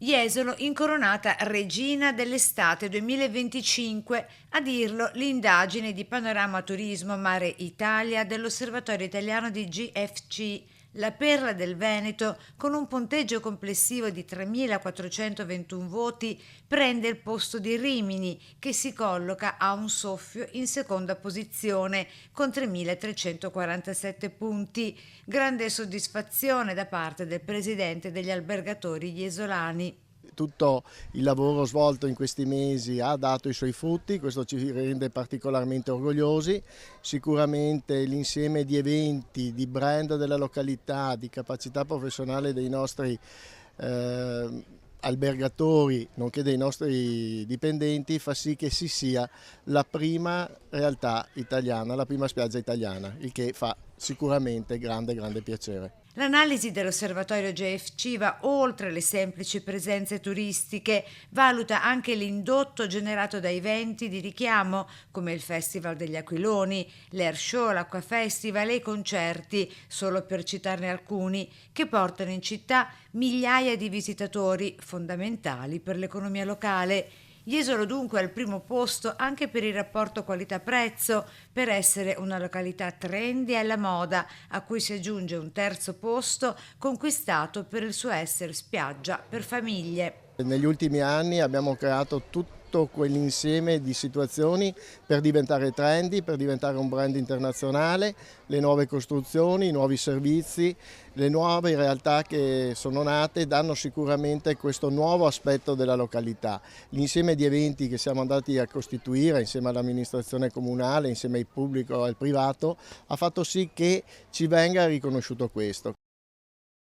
Jesolo incoronata regina dell'estate 2025, a dirlo l'indagine di Panorama Turismo Mare Italia dell'Osservatorio Italiano di GFC. La Perla del Veneto, con un punteggio complessivo di 3.421 voti, prende il posto di Rimini, che si colloca a un soffio in seconda posizione con 3.347 punti. Grande soddisfazione da parte del presidente degli albergatori iesolani. Tutto il lavoro svolto in questi mesi ha dato i suoi frutti, questo ci rende particolarmente orgogliosi. Sicuramente l'insieme di eventi, di brand della località, di capacità professionale dei nostri albergatori, nonché dei nostri dipendenti, fa sì che si sia la prima realtà italiana, la prima spiaggia italiana, il che fa sicuramente grande piacere. L'analisi dell'osservatorio GFC va oltre le semplici presenze turistiche, valuta anche l'indotto generato da eventi di richiamo come il Festival degli Aquiloni, l'Air Show, l'Acqua Festival e i concerti, solo per citarne alcuni, che portano in città migliaia di visitatori fondamentali per l'economia locale. Jesolo dunque è al primo posto anche per il rapporto qualità-prezzo, per essere una località trendy e alla moda, a cui si aggiunge un terzo posto conquistato per il suo essere spiaggia per famiglie. Negli ultimi anni abbiamo creato tutto quell'insieme di situazioni per diventare trendy, per diventare un brand internazionale, le nuove costruzioni, i nuovi servizi, le nuove realtà che sono nate danno sicuramente questo nuovo aspetto della località. L'insieme di eventi che siamo andati a costituire insieme all'amministrazione comunale, insieme al pubblico e al privato, ha fatto sì che ci venga riconosciuto questo.